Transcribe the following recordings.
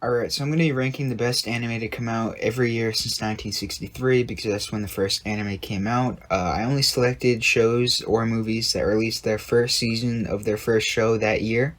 Alright, so I'm going to be ranking the best anime to come out every year since 1963 because that's when the first anime came out. I only selected shows or movies that released their first season of their first show that year.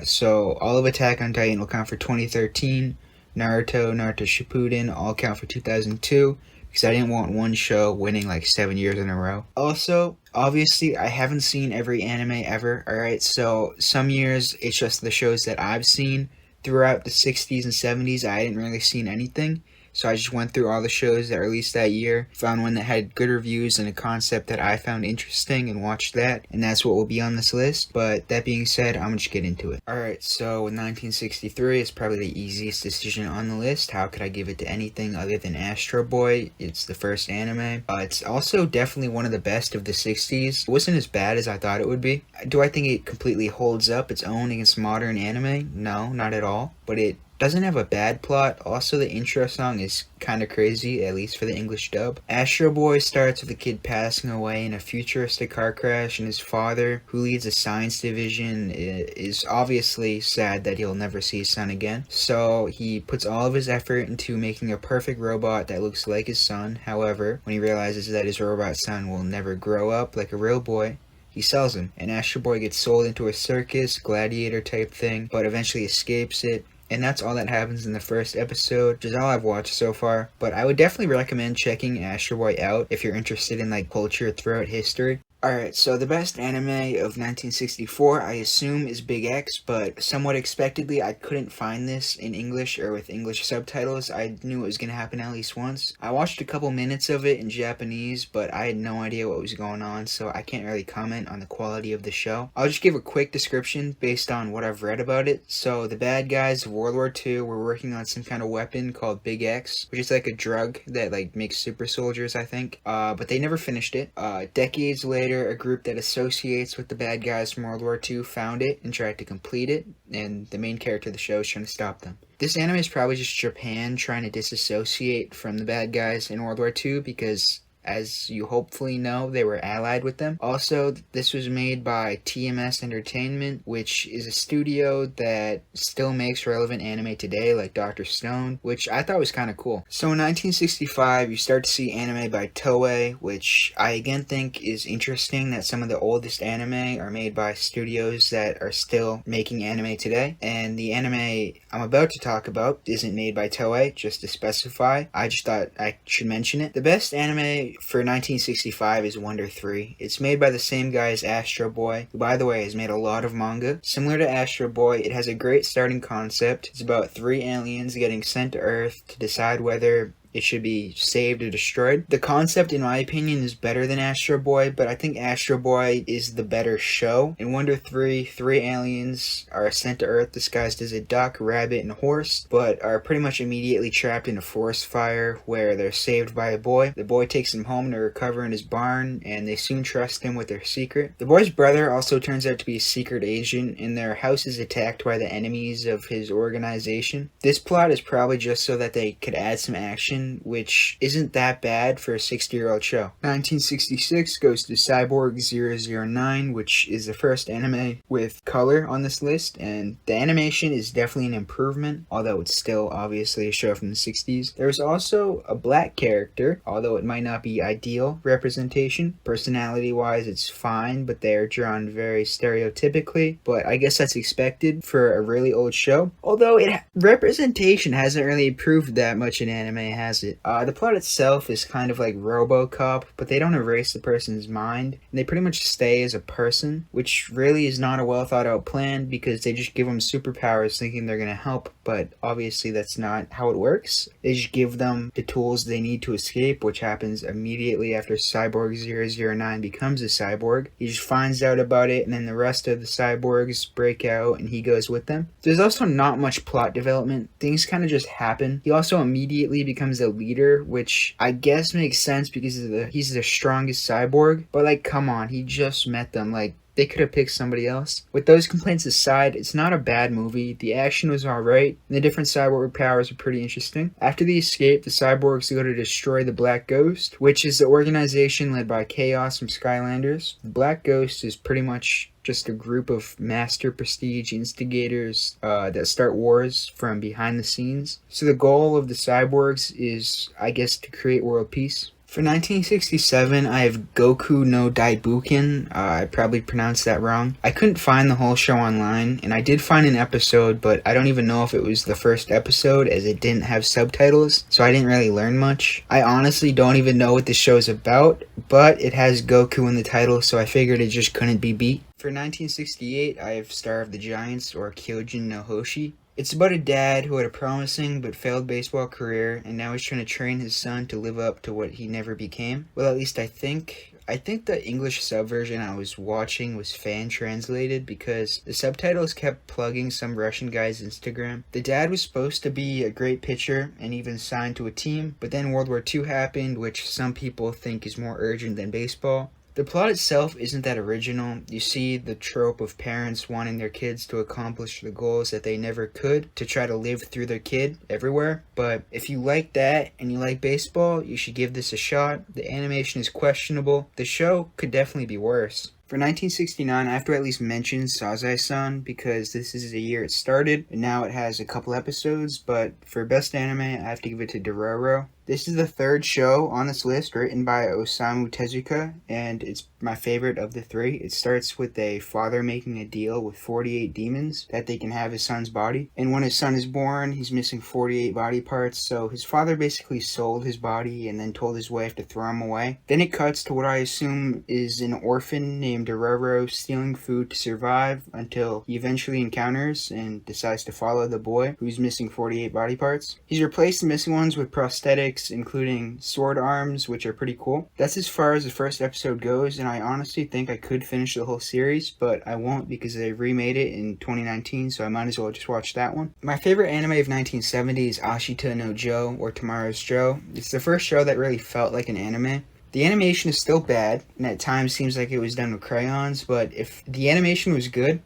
So all of Attack on Titan will count for 2013, Naruto Shippuden all count for 2002 because I didn't want one show winning like 7 years in a row. Also, obviously, I haven't seen every anime ever, alright? So some years it's just the shows that I've seen throughout the 60s and 70s. I hadn't really seen anything, so I just went through all the shows that released that year, found one that had good reviews and a concept that I found interesting and watched that, and that's what will be on this list. But that being said, I'm gonna just get into it. Alright, so with 1963, it's probably the easiest decision on the list. How could I give it to anything other than Astro Boy? It's the first anime. It's also definitely one of the best of the 60s. It wasn't as bad as I thought it would be. Do I think it completely holds up its own against modern anime? No, not at all. But it doesn't have a bad plot. Also, the intro song is kind of crazy, at least for the English dub. Astro Boy starts with a kid passing away in a futuristic car crash, and his father, who leads a science division, is obviously sad that he'll never see his son again. So he puts all of his effort into making a perfect robot that looks like his son. However, when he realizes that his robot son will never grow up like a real boy, he sells him, and Astro Boy gets sold into a circus, gladiator type thing, but eventually escapes it. And that's all that happens in the first episode, which is all I've watched so far. But I would definitely recommend checking Astro Boy out if you're interested in like culture throughout history. Alright, so the best anime of 1964, I assume, is Big X, but somewhat expectedly, I couldn't find this in English or with English subtitles. I knew it was going to happen at least once. I watched a couple minutes of it in Japanese, but I had no idea what was going on, so I can't really comment on the quality of the show. I'll just give a quick description based on what I've read about it. So, the bad guys of World War II were working on some kind of weapon called Big X, which is like a drug that like makes super soldiers, I think. But they never finished it. Decades later, a group that associates with the bad guys from World War II found it and tried to complete it, and the main character of the show is trying to stop them. This anime is probably just Japan trying to disassociate from the bad guys in World War II because, as you hopefully know, they were allied with them. Also, this was made by TMS Entertainment, which is a studio that still makes relevant anime today, like Dr. Stone, which I thought was kind of cool. So in 1965, you start to see anime by Toei, which I again think is interesting that some of the oldest anime are made by studios that are still making anime today. And the anime I'm about to talk about isn't made by Toei, just to specify. I just thought I should mention it. The best anime for 1965 is Wonder 3. It's made by the same guy as Astro Boy, who by the way has made a lot of manga. Similar to Astro Boy, it has a great starting concept. It's about 3 aliens getting sent to Earth to decide whether it should be saved or destroyed. The concept, in my opinion, is better than Astro Boy, but I think Astro Boy is the better show. In Wonder 3, 3 aliens are sent to Earth disguised as a duck, rabbit, and horse, but are pretty much immediately trapped in a forest fire where they're saved by a boy. The boy takes them home to recover in his barn, and they soon trust him with their secret. The boy's brother also turns out to be a secret agent, and their house is attacked by the enemies of his organization. This plot is probably just so that they could add some action, which isn't that bad for a 60-year-old show. 1966 goes to Cyborg 009, which is the first anime with color on this list, and the animation is definitely an improvement, although it's still obviously a show from the 60s. There's also a black character, although it might not be ideal representation. Personality-wise, it's fine, but they're drawn very stereotypically, but I guess that's expected for a really old show. Although representation hasn't really improved that much in anime, has it? The plot itself is kind of like RoboCop, but they don't erase the person's mind, and they pretty much stay as a person, which really is not a well thought out plan because they just give them superpowers thinking they're gonna help, but obviously that's not how it works. They just give them the tools they need to escape, which happens immediately after Cyborg 009 becomes a cyborg. He just finds out about it, and then the rest of the cyborgs break out, and he goes with them. There's also not much plot development. Things kind of just happen. He also immediately becomes a leader, which I guess makes sense because he's the strongest cyborg, but like, come on, he just met them. Like, they could have picked somebody else. With those complaints aside, it's not a bad movie. The action was alright, and the different cyborg powers are pretty interesting. After the escape, the cyborgs go to destroy the Black Ghost, which is the organization led by Chaos from Skylanders. The Black Ghost is pretty much just a group of master prestige instigators that start wars from behind the scenes. So the goal of the cyborgs is, I guess, to create world peace. For 1967, I have Goku no Daibuken. I probably pronounced that wrong. I couldn't find the whole show online, and I did find an episode, but I don't even know if it was the first episode, as it didn't have subtitles, so I didn't really learn much. I honestly don't even know what this show is about, but it has Goku in the title, so I figured it just couldn't be beat. For 1968, I have Star of the Giants, or Kyojin no Hoshi. It's about a dad who had a promising but failed baseball career, and now he's trying to train his son to live up to what he never became. Well, at least I think. I think the English subversion I was watching was fan translated because the subtitles kept plugging some Russian guy's Instagram. The dad was supposed to be a great pitcher and even signed to a team, but then World War II happened, which some people think is more urgent than baseball. The plot itself isn't that original. You see the trope of parents wanting their kids to accomplish the goals that they never could to try to live through their kid everywhere. But if you like that and you like baseball, you should give this a shot. The animation is questionable. The show could definitely be worse. For 1969, I have to at least mention Sazae-san because this is the year it started, and now it has a couple episodes, but for best anime, I have to give it to Dororo. This is the third show on this list written by Osamu Tezuka, and it's my favorite of the three. It starts with a father making a deal with 48 demons that they can have his son's body, and when his son is born, he's missing 48 body parts, so his father basically sold his body and then told his wife to throw him away. Then it cuts to what I assume is an orphan named Dororo stealing food to survive until he eventually encounters and decides to follow the boy who's missing 48 body parts. He's replaced the missing ones with prosthetics, including sword arms, which are pretty cool. That's as far as the first episode goes, and I honestly think I could finish the whole series, but I won't because they remade it in 2019, so I might as well just watch that one. My favorite anime of 1970 is Ashita no Joe, or Tomorrow's Joe. It's the first show that really felt like an anime. The animation is still bad, and at times seems like it was done with crayons, but if the animation was good,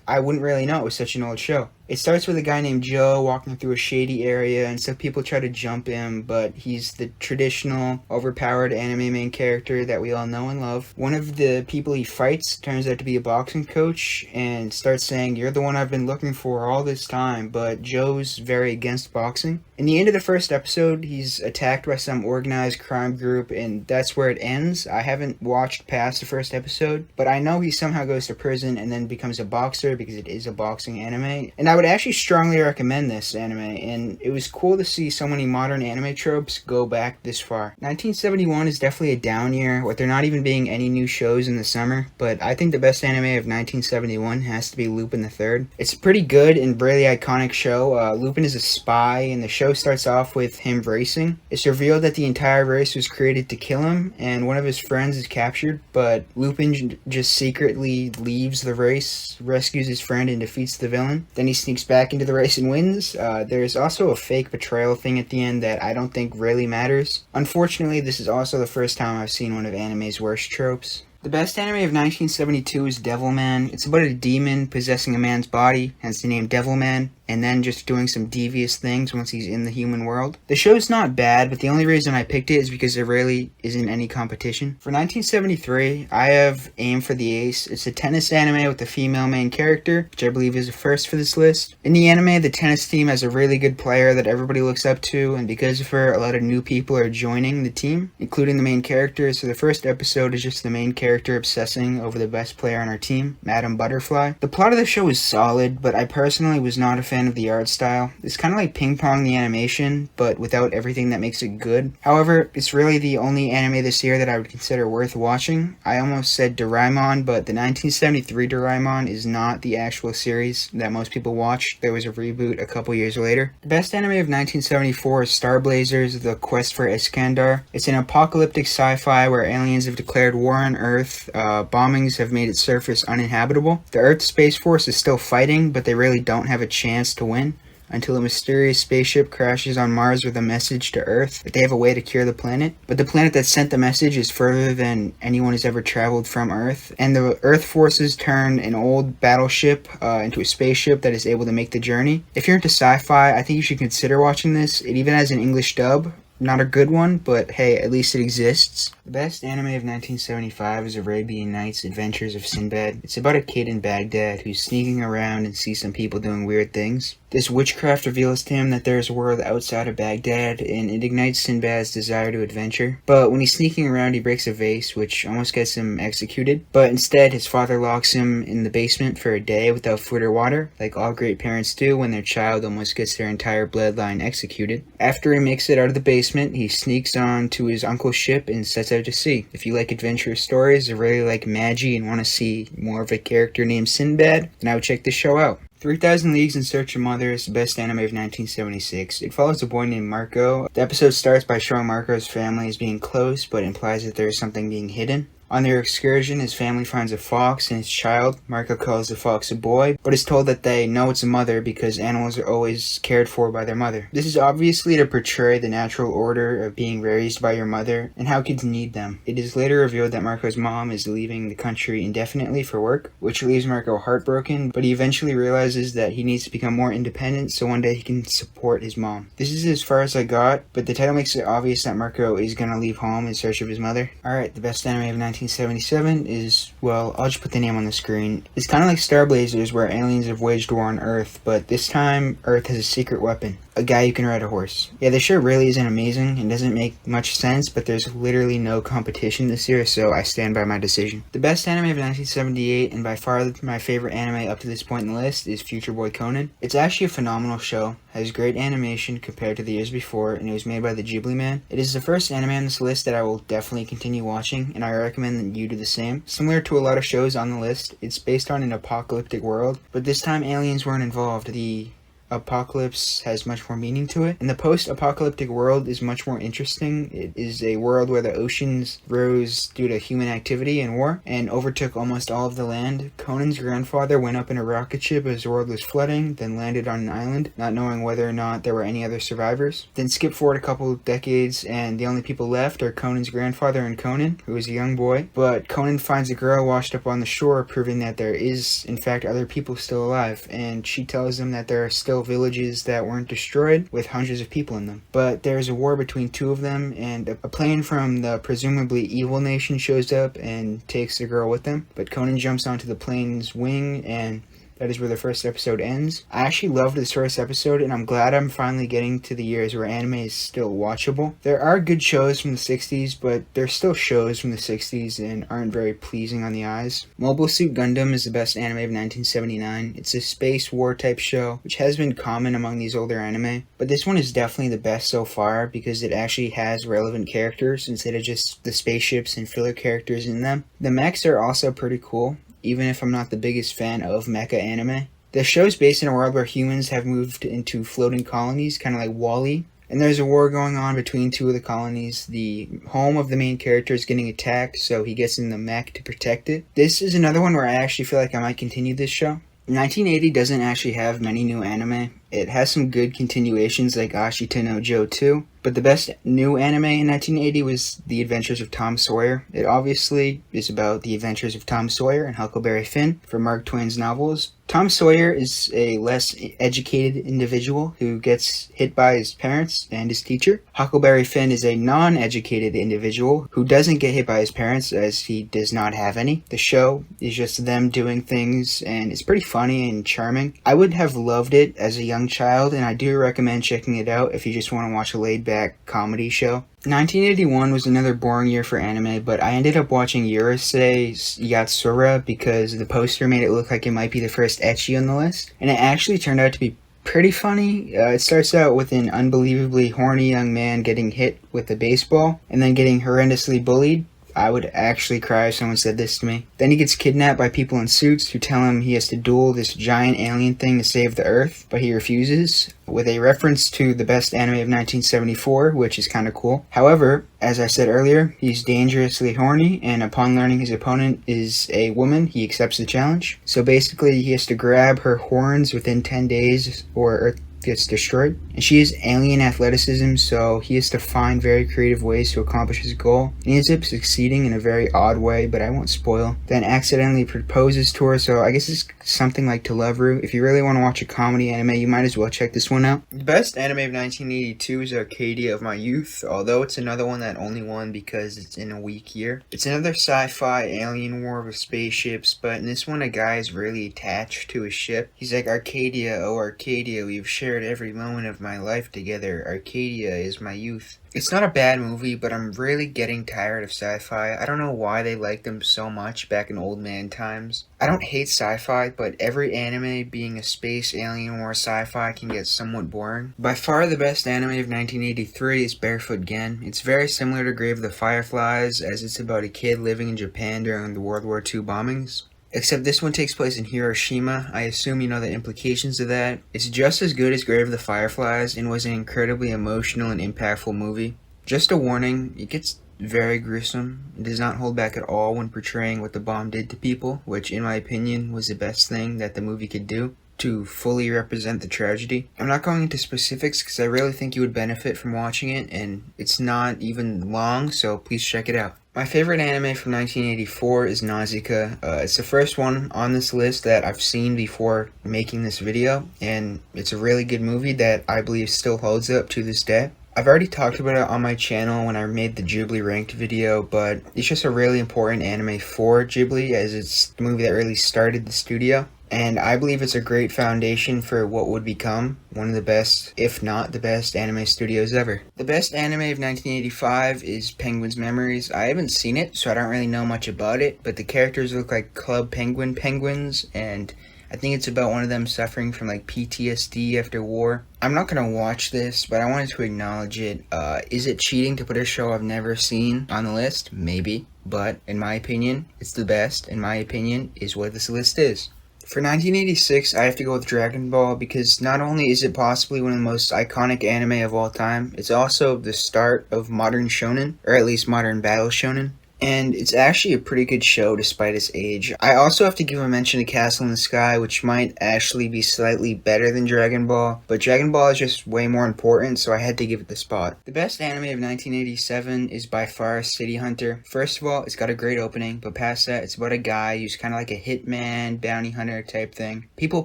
I wouldn't really know it was such an old show. It starts with a guy named Joe walking through a shady area, and some people try to jump him, but he's the traditional, overpowered anime main character that we all know and love. One of the people he fights turns out to be a boxing coach, and starts saying, "You're the one I've been looking for all this time," but Joe's very against boxing. In the end of the first episode, he's attacked by some organized crime group, and that's where it ends. I haven't watched past the first episode, but I know he somehow goes to prison and then becomes a boxer because it is a boxing anime, and I would actually strongly recommend this anime, and it was cool to see so many modern anime tropes go back this far. 1971 is definitely a down year, with there not even being any new shows in the summer, but I think the best anime of 1971 has to be Lupin the Third. It's a pretty good and really iconic show. Lupin is a spy, and the show starts off with him racing. It's revealed that the entire race was created to kill him, and one of his friends is captured, but Lupin just secretly leaves the race, rescues his friend, and defeats the villain. Then he sneaks back into the race and wins. There's also a fake betrayal thing at the end that I don't think really matters. Unfortunately, this is also the first time I've seen one of anime's worst tropes. The best anime of 1972 is Devilman. It's about a demon possessing a man's body, hence the name Devilman, and then just doing some devious things once he's in the human world. The show's not bad, but the only reason I picked it is because there really isn't any competition. For 1973, I have Aim for the Ace. It's a tennis anime with a female main character, which I believe is a first for this list. In the anime, the tennis team has a really good player that everybody looks up to, and because of her, a lot of new people are joining the team, including the main character. So the first episode is just the main character obsessing over the best player on our team, Madame Butterfly. The plot of the show is solid, but I personally was not a fan of the art style. It's kind of like Ping Pong the animation, but without everything that makes it good. However, it's really the only anime this year that I would consider worth watching. I almost said Doraemon, but the 1973 Doraemon is not the actual series that most people watched. There was a reboot a couple years later. The best anime of 1974 is Star Blazers: The Quest for Iskandar. It's an apocalyptic sci-fi where aliens have declared war on Earth. Bombings have made its surface uninhabitable. The Earth Space Force is still fighting, but they really don't have a chance to win until a mysterious spaceship crashes on Mars with a message to Earth that they have a way to cure the planet. But the planet that sent the message is further than anyone has ever traveled from Earth, and the Earth forces turn an old battleship into a spaceship that is able to make the journey. If you're into sci-fi, I think you should consider watching this. It even has an English dub. Not a good one, but hey, at least it exists. The best anime of 1975 is Arabian Nights Adventures of Sinbad. It's about a kid in Baghdad who's sneaking around and sees some people doing weird things. This witchcraft reveals to him that there is a world outside of Baghdad, and it ignites Sinbad's desire to adventure. But when he's sneaking around, he breaks a vase, which almost gets him executed. But instead, his father locks him in the basement for a day without food or water, like all great parents do when their child almost gets their entire bloodline executed. After he makes it out of the basement, he sneaks on to his uncle's ship and sets out to sea. If you like adventurous stories or really like Magi and want to see more of a character named Sinbad, then I would check this show out. 3000 Leagues in Search of Mother is the best anime of 1976. It follows a boy named Marco. The episode starts by showing Marco's family as being close, but implies that there is something being hidden. On their excursion, his family finds a fox and his child. Marco calls the fox a boy, but is told that they know it's a mother because animals are always cared for by their mother. This is obviously to portray the natural order of being raised by your mother and how kids need them. It is later revealed that Marco's mom is leaving the country indefinitely for work, which leaves Marco heartbroken, but he eventually realizes that he needs to become more independent so one day he can support his mom. This is as far as I got, but the title makes it obvious that Marco is going to leave home in search of his mother. Alright, the best anime of 1977 is, well, I'll just put the name on the screen. It's kind of like Star Blazers, where aliens have waged war on Earth, but this time Earth has a secret weapon. A guy who can ride a horse. Yeah, the show really isn't amazing and doesn't make much sense, but there's literally no competition this year, so I stand by my decision. The best anime of 1978, and by far my favorite anime up to this point in the list, is Future Boy Conan. It's actually a phenomenal show, has great animation compared to the years before, and it was made by the Ghibli Man. It is the first anime on this list that I will definitely continue watching, and I recommend that you do the same. Similar to a lot of shows on the list, it's based on an apocalyptic world, but this time aliens weren't involved. The apocalypse has much more meaning to it, and the post-apocalyptic world is much more interesting. It is a world where the oceans rose due to human activity and war and overtook almost all of the land. Conan's grandfather went up in a rocket ship as the world was flooding, then landed on an island, not knowing whether or not there were any other survivors. Then skip forward a couple of decades, and the only people left are Conan's grandfather and Conan, who is a young boy. But Conan finds a girl washed up on the shore, proving that there is in fact other people still alive, and she tells him that there are still villages that weren't destroyed with hundreds of people in them. But there's a war between two of them, and a plane from the presumably evil nation shows up and takes the girl with them. But Conan jumps onto the plane's wing, and that is where the first episode ends. I actually loved this first episode, and I'm glad I'm finally getting to the years where anime is still watchable. There are good shows from the 60s, but there's still shows from the 60s and aren't very pleasing on the eyes. Mobile Suit Gundam is the best anime of 1979. It's a space war type show, which has been common among these older anime, but this one is definitely the best so far because it actually has relevant characters instead of just the spaceships and filler characters in them. The mechs are also pretty cool, even if I'm not the biggest fan of mecha anime. The show is based in a world where humans have moved into floating colonies, kind of like WALL-E, and there's a war going on between two of the colonies. The home of the main character is getting attacked, so he gets in the mech to protect it. This is another one where I actually feel like I might continue this show. 1980 doesn't actually have many new anime. It has some good continuations like Ashita no Joe 2, but the best new anime in 1980 was The Adventures of Tom Sawyer. It obviously is about the adventures of Tom Sawyer and Huckleberry Finn from Mark Twain's novels. Tom Sawyer is a less educated individual who gets hit by his parents and his teacher. Huckleberry Finn is a non-educated individual who doesn't get hit by his parents as he does not have any. The show is just them doing things, and it's pretty funny and charming. I would have loved it as a young child, and I do recommend checking it out if you just want to watch a laid-back comedy show. 1981 was another boring year for anime, but I ended up watching Urusei Yatsura because the poster made it look like it might be the first ecchi on the list, and it actually turned out to be pretty funny. It starts out with an unbelievably horny young man getting hit with a baseball, and then getting horrendously bullied. I would actually cry if someone said this to me. Then he gets kidnapped by people in suits who tell him he has to duel this giant alien thing to save the Earth, but he refuses, with a reference to the best anime of 1974, which is kind of cool. However, as I said earlier, he's dangerously horny, and upon learning his opponent is a woman, he accepts the challenge. So basically, he has to grab her horns within 10 days, or gets destroyed. And she has alien athleticism, so he has to find very creative ways to accomplish his goal. And he ends up succeeding in a very odd way, but I won't spoil. Then accidentally proposes to her, so I guess it's something like To Love Ru. If you really want to watch a comedy anime, you might as well check this one out. The best anime of 1982 is Arcadia of My Youth, although it's another one that only won because it's in a weak year. It's another sci-fi alien war with spaceships, but in this one a guy is really attached to his ship. He's like, Arcadia, oh Arcadia, we've shared every moment of my life together. Arcadia is my youth. It's not a bad movie, but I'm really getting tired of sci-fi. I don't know why they liked them so much back in old man times. I don't hate sci-fi, but every anime being a space alien war sci-fi can get somewhat boring. By far the best anime of 1983 is Barefoot Gen. It's very similar to Grave of the Fireflies, as it's about a kid living in Japan during the World War II bombings. Except this one takes place in Hiroshima. I assume you know the implications of that. It's just as good as Grave of the Fireflies and was an incredibly emotional and impactful movie. Just a warning, it gets very gruesome. It does not hold back at all when portraying what the bomb did to people, which in my opinion was the best thing that the movie could do to fully represent the tragedy. I'm not going into specifics because I really think you would benefit from watching it, and it's not even long, so please check it out. My favorite anime from 1984 is Nausicaa. It's the first one on this list that I've seen before making this video, and it's a really good movie that I believe still holds up to this day. I've already talked about it on my channel when I made the Ghibli ranked video, but it's just a really important anime for Ghibli, as it's the movie that really started the studio. And I believe it's a great foundation for what would become one of the best, if not the best, anime studios ever. The best anime of 1985 is Penguin's Memories. I haven't seen it, so I don't really know much about it, but the characters look like Club Penguin penguins, and I think it's about one of them suffering from like PTSD after war. I'm not gonna watch this, but I wanted to acknowledge it. Is it cheating to put a show I've never seen on the list? Maybe, but in my opinion, it's the best. In my opinion, is what this list is. For 1986, I have to go with Dragon Ball because not only is it possibly one of the most iconic anime of all time, it's also the start of modern shonen, or at least modern battle shonen. And it's actually a pretty good show despite its age. I also have to give a mention to Castle in the Sky, which might actually be slightly better than Dragon Ball, but Dragon Ball is just way more important, so I had to give it the spot. The best anime of 1987 is by far City Hunter. First of all, it's got a great opening, but past that, it's about a guy who's kind of like a hitman, bounty hunter type thing. People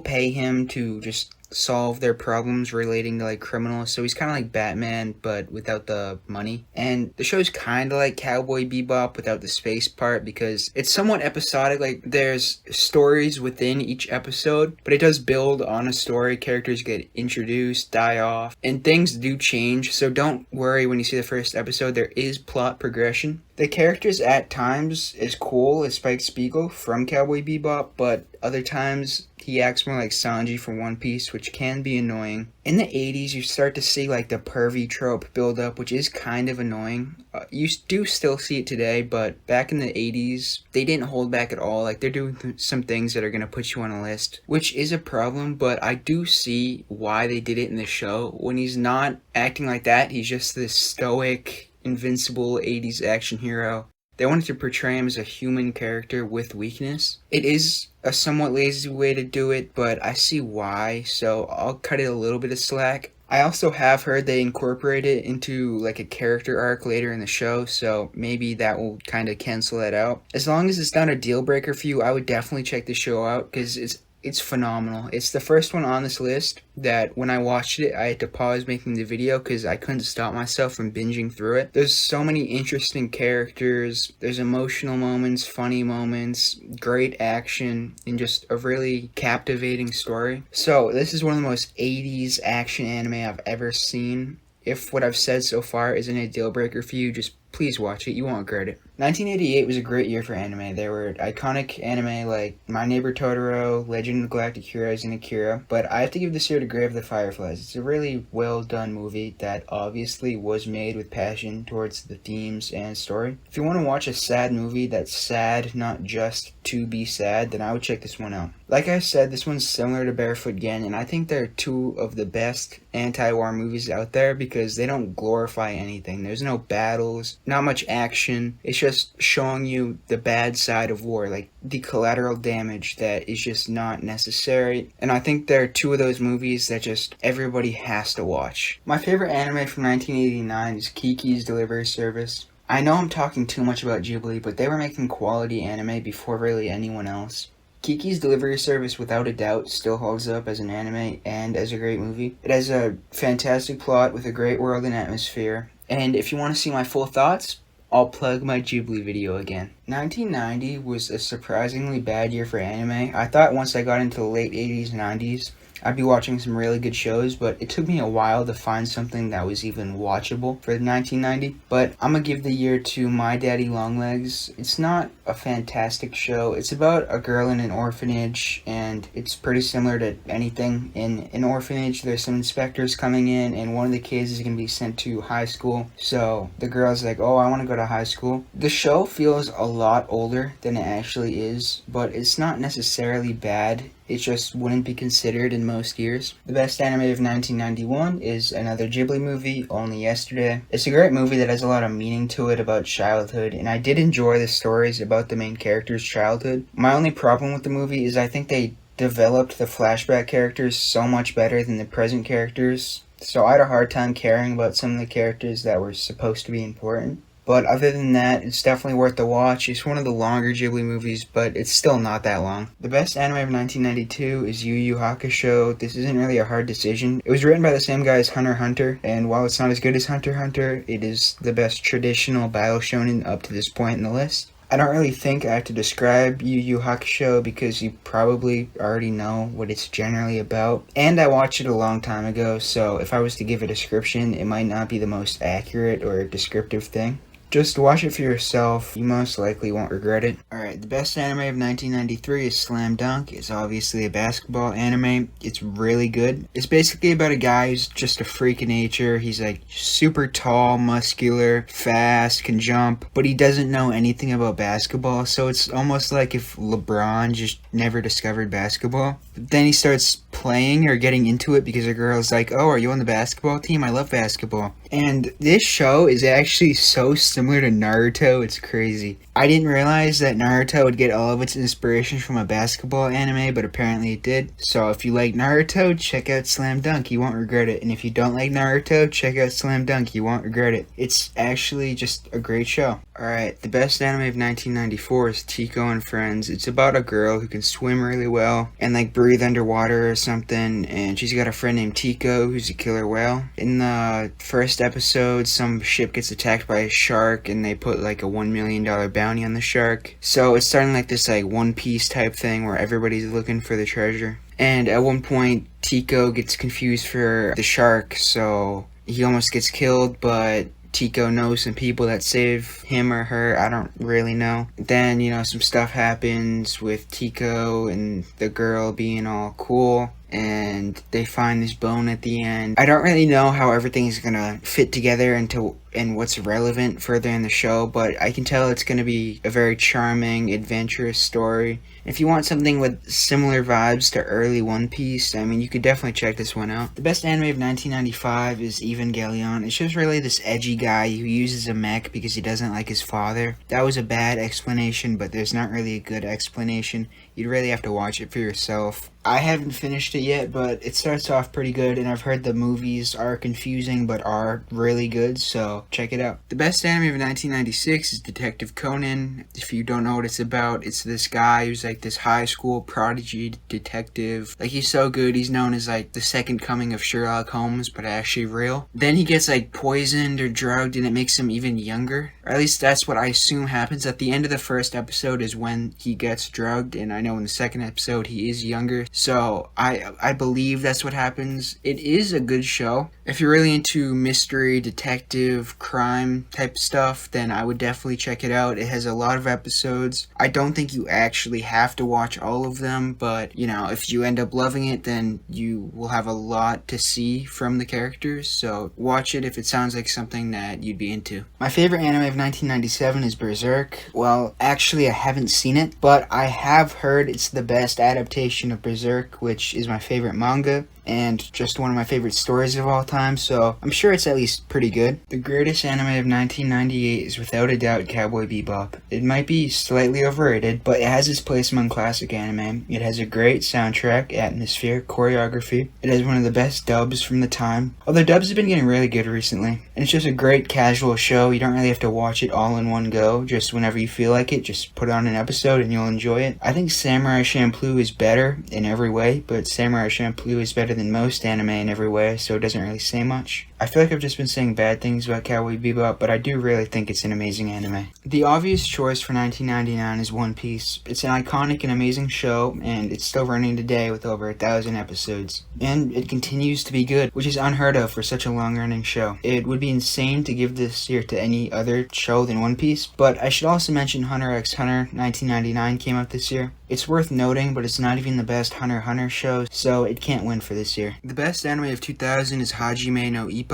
pay him to just solve their problems relating to like criminals, so he's kind of like Batman but without the money. And the show's kind of like Cowboy Bebop without the space part because it's somewhat episodic. Like there's stories within each episode, but it does build on a story. Characters get introduced, die off, and things do change, so don't worry when you see the first episode. There is plot progression. The characters at times is cool as Spike Spiegel from Cowboy Bebop, but other times he acts more like Sanji from One Piece, which can be annoying. In the 80s, you start to see like the pervy trope build up, which is kind of annoying. You do still see it today, but back in the 80s, they didn't hold back at all. Like they're doing some things that are going to put you on a list, which is a problem, but I do see why they did it in the show. When he's not acting like that, he's just this stoic, invincible 80s action hero. They wanted to portray him as a human character with weakness. It is a somewhat lazy way to do it, but I see why, so I'll cut it a little bit of slack. I also have heard they incorporate it into like a character arc later in the show, so maybe that will kind of cancel that out. As long as it's not a deal breaker for you, I would definitely check the show out because it's phenomenal. It's the first one on this list that when I watched it, I had to pause making the video because I couldn't stop myself from binging through it. There's so many interesting characters. There's emotional moments, funny moments, great action, and just a really captivating story. So this is one of the most 80s action anime I've ever seen. If what I've said so far isn't a deal breaker for you, just please watch it. You won't regret it. 1988 was a great year for anime. There were iconic anime like My Neighbor Totoro, Legend of the Galactic Heroes, and Akira, but I have to give this year to Grave of the Fireflies. It's a really well done movie that obviously was made with passion towards the themes and story. If you want to watch a sad movie that's sad, not just to be sad, then I would check this one out. Like I said, this one's similar to Barefoot Gen, and I think they're two of the best anti-war movies out there because they don't glorify anything. There's no battles, not much action. It's just just showing you the bad side of war, like the collateral damage that is just not necessary. And I think there are two of those movies that just everybody has to watch. My favorite anime from 1989 is Kiki's Delivery Service. I know I'm talking too much about Ghibli, but they were making quality anime before really anyone else. Kiki's Delivery Service, without a doubt, still holds up as an anime and as a great movie. It has a fantastic plot with a great world and atmosphere. And if you want to see my full thoughts, I'll plug my Ghibli video again. 1990 was a surprisingly bad year for anime. I thought once I got into the late 80s, 90s, I'd be watching some really good shows, but it took me a while to find something that was even watchable for 1990. But I'm gonna give the year to My Daddy Longlegs. It's not a fantastic show. It's about a girl in an orphanage, and it's pretty similar to anything in an orphanage. There's some inspectors coming in, and one of the kids is gonna be sent to high school. So the girl's like, oh, I want to go to high school. The show feels a lot older than it actually is, but it's not necessarily bad. It just wouldn't be considered in most years. The best anime of 1991 is another Ghibli movie, Only Yesterday. It's a great movie that has a lot of meaning to it about childhood, and I did enjoy the stories about the main character's childhood. My only problem with the movie is I think they developed the flashback characters so much better than the present characters, so I had a hard time caring about some of the characters that were supposed to be important. But other than that, it's definitely worth the watch. It's one of the longer Ghibli movies, but it's still not that long. The best anime of 1992 is Yu Yu Hakusho. This isn't really a hard decision. It was written by the same guy as Hunter x Hunter, and while it's not as good as Hunter x Hunter, it is the best traditional battle shonen up to this point in the list. I don't really think I have to describe Yu Yu Hakusho because you probably already know what it's generally about. And I watched it a long time ago, so if I was to give a description, it might not be the most accurate or descriptive thing. Just watch it for yourself. You most likely won't regret it. Alright, the best anime of 1993 is Slam Dunk. It's obviously a basketball anime. It's really good. It's basically about a guy who's just a freak of nature. He's like super tall, muscular, fast, can jump, but he doesn't know anything about basketball. So it's almost like if LeBron just never discovered basketball. But then he starts playing or getting into it because a girl's like, oh, are you on the basketball team? I love basketball. And this show is actually so similar to Naruto, it's crazy. I didn't realize that Naruto would get all of its inspiration from a basketball anime, but apparently it did. So if you like Naruto, check out Slam Dunk, you won't regret it. And if you don't like Naruto, check out Slam Dunk, you won't regret it. It's actually just a great show. Alright, the best anime of 1994 is Tico and Friends. It's about a girl who can swim really well and like breathe underwater or something, and she's got a friend named Tico who's a killer whale. In the first episode, some ship gets attacked by a shark and they put like a $1 million bounty on the shark. So it's starting like this like One Piece type thing where everybody's looking for the treasure. And at one point, Tico gets confused for the shark, so he almost gets killed, but Tico knows some people that save him or her, I don't really know. Then, some stuff happens with Tico and the girl being all cool, and they find this bone at the end. I don't really know how everything is gonna fit together and what's relevant further in the show, but I can tell it's gonna be a very charming, adventurous story. If you want something with similar vibes to early One Piece, you could definitely check this one out. The best anime of 1995 is Evangelion. It's just really this edgy guy who uses a mech because he doesn't like his father. That was a bad explanation, but there's not really a good explanation. You'd really have to watch it for yourself. I haven't finished it yet, but it starts off pretty good, and I've heard the movies are confusing but are really good, so check it out. The best anime of 1996 is Detective Conan. If you don't know what it's about, it's this guy who's like this high school prodigy detective. Like, he's so good, he's known as like the second coming of Sherlock Holmes, but actually real. Then he gets like poisoned or drugged, and it makes him even younger. Or at least that's what I assume happens. At the end of the first episode is when he gets drugged, and I know in the second episode he is younger. So I believe that's what happens. It is a good show. If you're really into mystery, detective, crime type stuff, then I would definitely check it out. It has a lot of episodes. I don't think you actually have to watch all of them, but if you end up loving it, then you will have a lot to see from the characters. So watch it if it sounds like something that you'd be into. My favorite anime of 1997 is Berserk. Well, actually I haven't seen it, but I have heard it's the best adaptation of Berserk, which is my favorite manga. and just one of my favorite stories of all time, so I'm sure it's at least pretty good. The greatest anime of 1998 is without a doubt Cowboy Bebop. It might be slightly overrated, but it has its place among classic anime. It has a great soundtrack, atmosphere, choreography. It has one of the best dubs from the time. Although dubs have been getting really good recently. And it's just a great casual show. You don't really have to watch it all in one go. Just whenever you feel like it, just put on an episode and you'll enjoy it. I think Samurai Champloo is better in every way, but Samurai Champloo is better than most anime in every way, so it doesn't really say much. I feel like I've just been saying bad things about Cowboy Bebop, but I do really think it's an amazing anime. The obvious choice for 1999 is One Piece. It's an iconic and amazing show, and it's still running today with over 1,000 episodes. And it continues to be good, which is unheard of for such a long-running show. It would be insane to give this year to any other show than One Piece, but I should also mention Hunter x Hunter 1999 came out this year. It's worth noting, but it's not even the best Hunter x Hunter show, so it can't win for this year. The best anime of 2000 is Hajime no Ippo.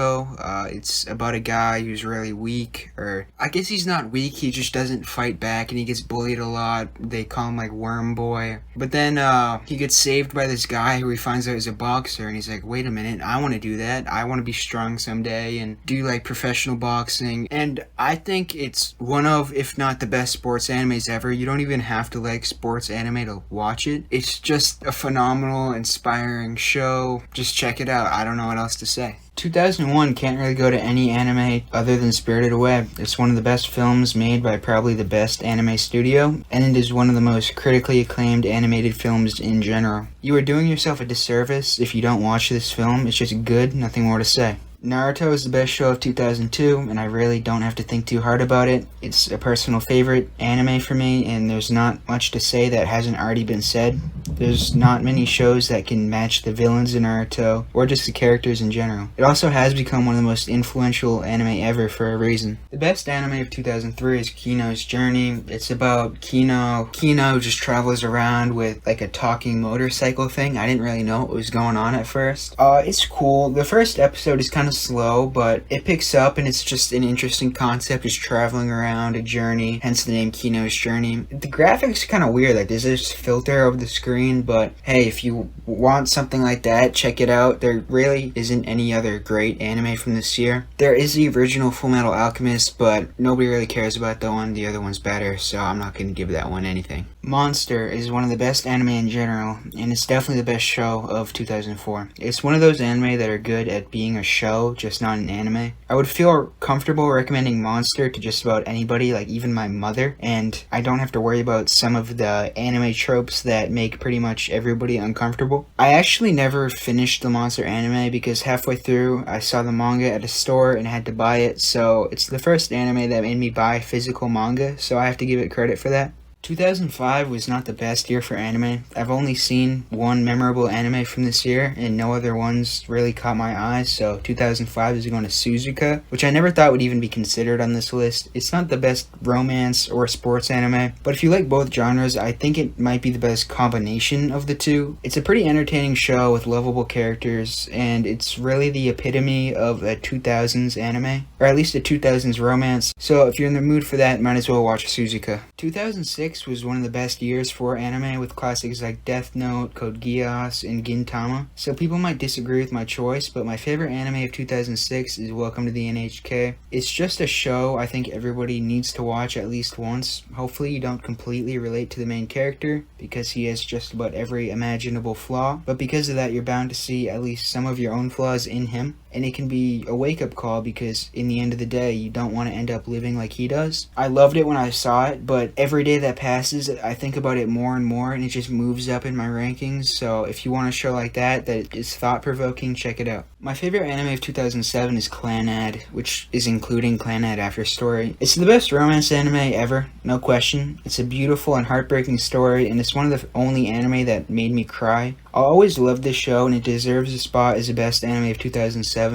It's about a guy who's really weak, or I guess he's not weak, he just doesn't fight back and he gets bullied a lot. They call him like Worm Boy. But then he gets saved by this guy who he finds out is a boxer, and he's like, wait a minute, I want to do that. I want to be strong someday and do like professional boxing. And I think it's one of, if not the best sports animes ever. You don't even have to like sports anime to watch it. It's just a phenomenal, inspiring show. Just check it out. I don't know what else to say. 2001 can't really go to any anime other than Spirited Away. It's one of the best films made by probably the best anime studio, and it is one of the most critically acclaimed animated films in general. You are doing yourself a disservice if you don't watch this film. It's just good, nothing more to say. Naruto is the best show of 2002, and I really don't have to think too hard about it. It's a personal favorite anime for me, and there's not much to say that hasn't already been said. There's not many shows that can match the villains in Naruto, or just the characters in general. It also has become one of the most influential anime ever for a reason. The best anime of 2003 is Kino's Journey. It's about Kino. Kino just travels around with like a talking motorcycle thing. I didn't really know what was going on at first. It's cool. The first episode is kind of slow, but it picks up and it's just an interesting concept, just traveling around a journey, hence the name Kino's Journey. The graphics are kind of weird, like there's this filter over the screen, but hey, if you want something like that, check it out. There really isn't any other great anime from this year. There is the original Fullmetal Alchemist, but nobody really cares about that one. The other one's better, so I'm not going to give that one anything. Monster is one of the best anime in general, and it's definitely the best show of 2004. It's one of those anime that are good at being a show, just not an anime. I would feel comfortable recommending Monster to just about anybody, like even my mother, and I don't have to worry about some of the anime tropes that make pretty much everybody uncomfortable. I actually never finished the Monster anime because halfway through I saw the manga at a store and had to buy it, so it's the first anime that made me buy physical manga, so I have to give it credit for that. 2005 was not the best year for anime. I've only seen one memorable anime from this year, and no other ones really caught my eye, so 2005 is going to Suzuka, which I never thought would even be considered on this list. It's not the best romance or sports anime, but if you like both genres, I think it might be the best combination of the two. It's a pretty entertaining show with lovable characters, and it's really the epitome of a 2000s anime, or at least a 2000s romance, so if you're in the mood for that, might as well watch Suzuka. 2006 was one of the best years for anime, with classics like Death Note, Code Geass, and Gintama. So people might disagree with my choice, but my favorite anime of 2006 is Welcome to the NHK. It's just a show I think everybody needs to watch at least once. Hopefully you don't completely relate to the main character, because he has just about every imaginable flaw, but because of that you're bound to see at least some of your own flaws in him. And it can be a wake-up call, because in the end of the day, you don't want to end up living like he does. I loved it when I saw it, but every day that passes, I think about it more and more, and it just moves up in my rankings. So if you want a show like that is thought-provoking, check it out. My favorite anime of 2007 is Clannad, which is including Clannad After Story. It's the best romance anime ever, no question. It's a beautiful and heartbreaking story, and it's one of the only anime that made me cry. I always loved this show, and it deserves a spot as the best anime of 2007.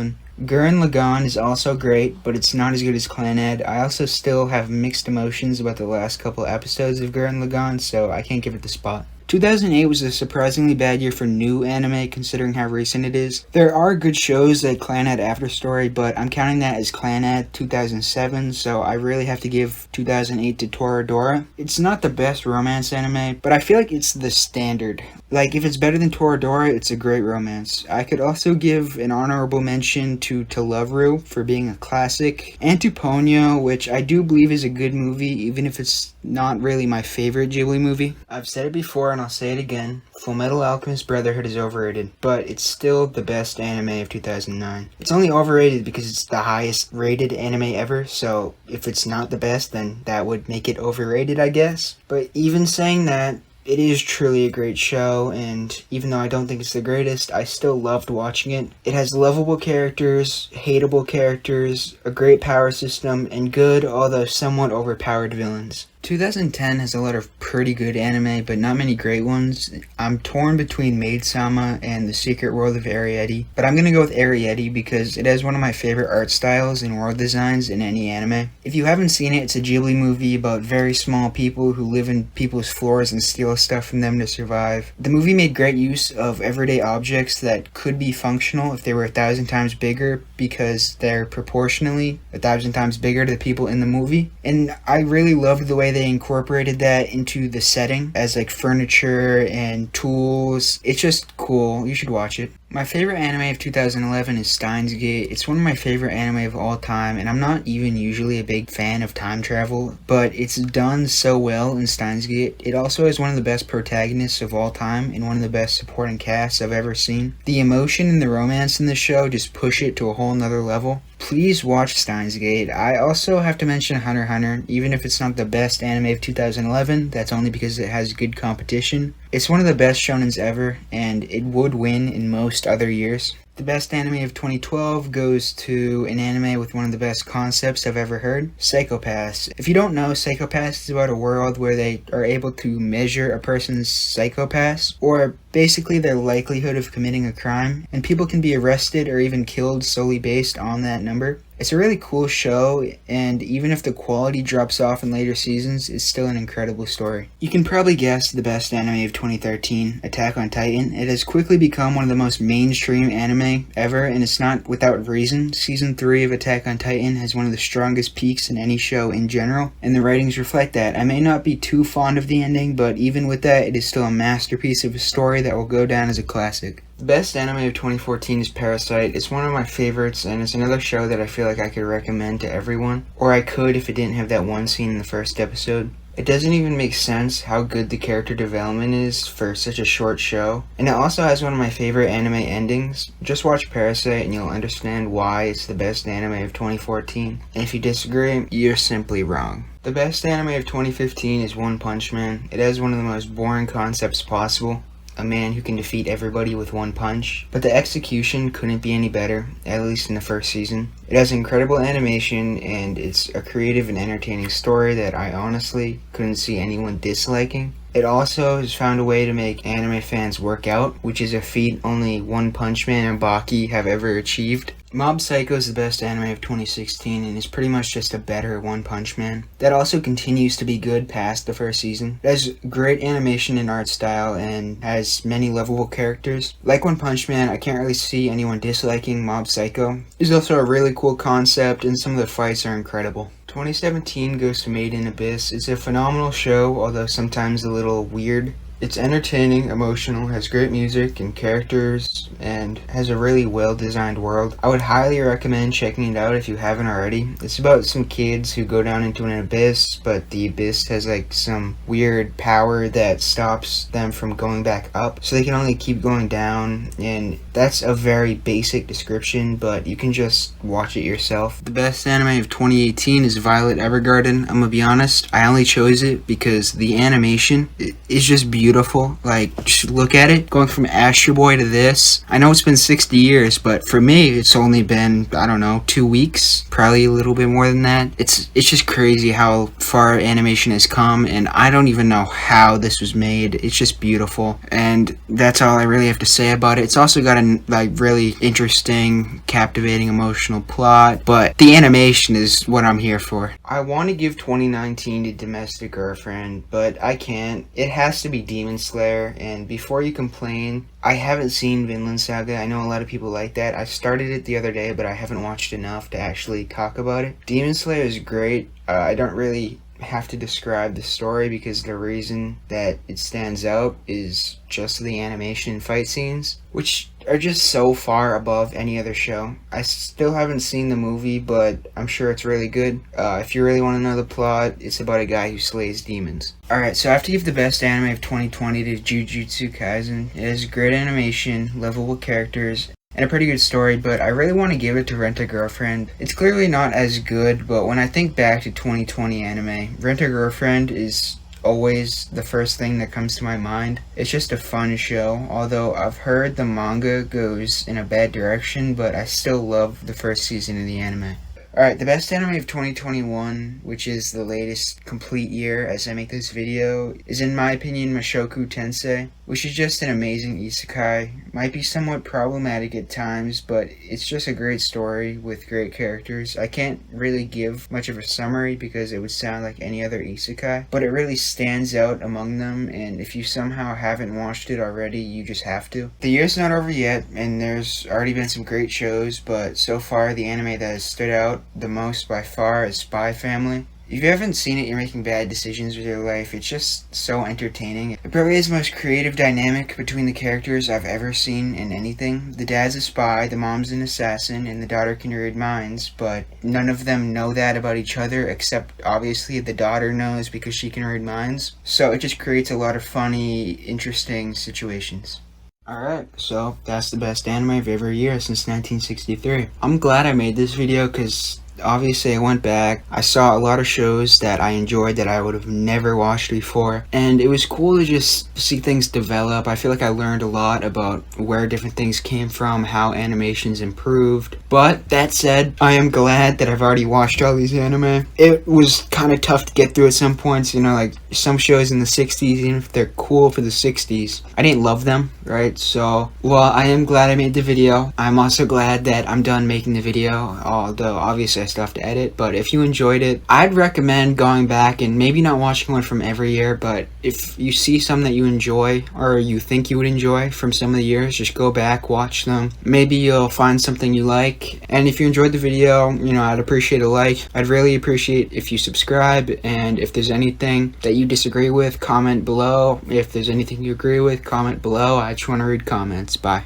Gurren Lagann is also great, but it's not as good as Clannad. I also still have mixed emotions about the last couple episodes of Gurren Lagann, so I can't give it the spot. 2008 was a surprisingly bad year for new anime, considering how recent it is. There are good shows like Clannad After Story, but I'm counting that as Clannad 2007, so I really have to give 2008 to Toradora. It's not the best romance anime, but I feel like it's the standard. Like, if it's better than Toradora, it's a great romance. I could also give an honorable mention to Love Ru for being a classic, and to Ponyo, which I do believe is a good movie, even if it's not really my favorite Ghibli movie. I've said it before and I'll say it again. Fullmetal Alchemist Brotherhood is overrated, but it's still the best anime of 2009. It's only overrated because it's the highest rated anime ever, so if it's not the best, then that would make it overrated, I guess. But even saying that, it is truly a great show, and even though I don't think it's the greatest, I still loved watching it. It has lovable characters, hateable characters, a great power system, and good, although somewhat overpowered villains. 2010 has a lot of pretty good anime, but not many great ones. I'm torn between Maid-sama and The Secret World of Arrietty, but I'm gonna go with Arrietty because it has one of my favorite art styles and world designs in any anime. If you haven't seen it, it's a Ghibli movie about very small people who live in people's floors and steal stuff from them to survive. The movie made great use of everyday objects that could be functional if they were 1,000 times bigger because they're proportionally 1,000 times bigger to the people in the movie. And I really loved the way they incorporated that into the setting as like furniture and tools. It's just cool. You should watch it. My favorite anime of 2011 is Steins Gate. It's one of my favorite anime of all time, and I'm not even usually a big fan of time travel, but it's done so well in Steins Gate. It also has one of the best protagonists of all time and one of the best supporting casts I've ever seen. The emotion and the romance in the show just push it to a whole nother level. Please watch Steins Gate. I also have to mention Hunter x Hunter. Even if it's not the best anime of 2011, that's only because it has good competition. It's one of the best shonens ever, and it would win in most other years. The best anime of 2012 goes to an anime with one of the best concepts I've ever heard, Psycho-Pass. If you don't know, Psycho-Pass is about a world where they are able to measure a person's Psycho-Pass, or basically their likelihood of committing a crime, and people can be arrested or even killed solely based on that number. It's a really cool show, and even if the quality drops off in later seasons, it's still an incredible story. You can probably guess the best anime of 2013, Attack on Titan. It has quickly become one of the most mainstream anime ever, and it's not without reason. Season 3 of Attack on Titan has one of the strongest peaks in any show in general, and the writings reflect that. I may not be too fond of the ending, but even with that, it is still a masterpiece of a story that will go down as a classic. The best anime of 2014 is Parasite. It's one of my favorites, and it's another show that I feel like I could recommend to everyone. Or I could if it didn't have that one scene in the first episode. It doesn't even make sense how good the character development is for such a short show. And it also has one of my favorite anime endings. Just watch Parasite and you'll understand why it's the best anime of 2014. And if you disagree, you're simply wrong. The best anime of 2015 is One Punch Man. It has one of the most boring concepts possible. A man who can defeat everybody with one punch. But the execution couldn't be any better, at least in the first season. It has incredible animation, and it's a creative and entertaining story that I honestly couldn't see anyone disliking. It also has found a way to make anime fans work out, which is a feat only One Punch Man and Baki have ever achieved. Mob Psycho is the best anime of 2016 and is pretty much just a better One Punch Man. That also continues to be good past the first season. It has great animation and art style and has many lovable characters. Like One Punch Man, I can't really see anyone disliking Mob Psycho. It's also a really cool concept and some of the fights are incredible. 2017 goes to Made in Abyss. It's a phenomenal show, although sometimes a little weird. It's entertaining, emotional, has great music and characters, and has a really well-designed world. I would highly recommend checking it out if you haven't already. It's about some kids who go down into an abyss, but the abyss has like some weird power that stops them from going back up, so they can only keep going down, and that's a very basic description, but you can just watch it yourself. The best anime of 2018 is Violet Evergarden. I'm gonna be honest, I only chose it because the animation is just beautiful. Like, just look at it. Going from Astro Boy to this. I know it's been 60 years, but for me, it's only been, I don't know, 2 weeks. Probably a little bit more than that. It's just crazy how far animation has come, and I don't even know how this was made. It's just beautiful, and that's all I really have to say about it. It's also got a really interesting, captivating, emotional plot, but the animation is what I'm here for. I want to give 2019 to Domestic Girlfriend, but I can't. It has to be Demon Slayer, and before you complain, I haven't seen Vinland Saga. I know a lot of people like that. I started it the other day, but I haven't watched enough to actually talk about it. Demon Slayer is great. I don't really have to describe the story because the reason that it stands out is just the animation fight scenes, which are just so far above any other show. I still haven't seen the movie, but I'm sure it's really good. If you really want to know the plot, it's about a guy who slays demons. Alright, so I have to give the best anime of 2020 to Jujutsu Kaisen. It has great animation, lovable characters, and a pretty good story, but I really want to give it to Rent-a-Girlfriend. It's clearly not as good, but when I think back to 2020 anime, Rent-a-Girlfriend is always the first thing that comes to my mind. It's just a fun show, although I've heard the manga goes in a bad direction, but I still love the first season of the anime. Alright, the best anime of 2021, which is the latest complete year as I make this video, is in my opinion Mushoku Tensei, which is just an amazing isekai. Might be somewhat problematic at times, but it's just a great story with great characters. I can't really give much of a summary because it would sound like any other isekai, but it really stands out among them, and if you somehow haven't watched it already, you just have to. The year's not over yet, and there's already been some great shows, but so far the anime that has stood out the most by far is Spy Family. If you haven't seen it, you're making bad decisions with your life. It's just so entertaining. It probably is the most creative dynamic between the characters I've ever seen in anything. The dad's a spy, the mom's an assassin, and the daughter can read minds, but none of them know that about each other, except obviously the daughter knows because she can read minds. So it just creates a lot of funny, interesting situations. Alright, so that's the best anime of every year since 1963. I'm glad I made this video because obviously I went back, I saw a lot of shows that I enjoyed that I would have never watched before, and it was cool to just see things develop. I feel like I learned a lot about where different things came from, how animations improved. But that said, I am glad that I've already watched all these anime. It was kind of tough to get through at some points, you know, like some shows in the 60s, even if they're cool for the 60s, I didn't love them, right? So, well, I am glad I made the video. I'm also glad that I'm done making the video, although obviously I still have to edit. But if you enjoyed it, I'd recommend going back and maybe not watching one from every year, but if you see some that you enjoy or you think you would enjoy from some of the years, just go back, watch them. Maybe you'll find something you like. And if you enjoyed the video, you know, I'd appreciate a like. I'd really appreciate if you subscribe, and if there's anything that you disagree with, comment below. If there's anything you agree with, comment below. I just want to read comments. Bye.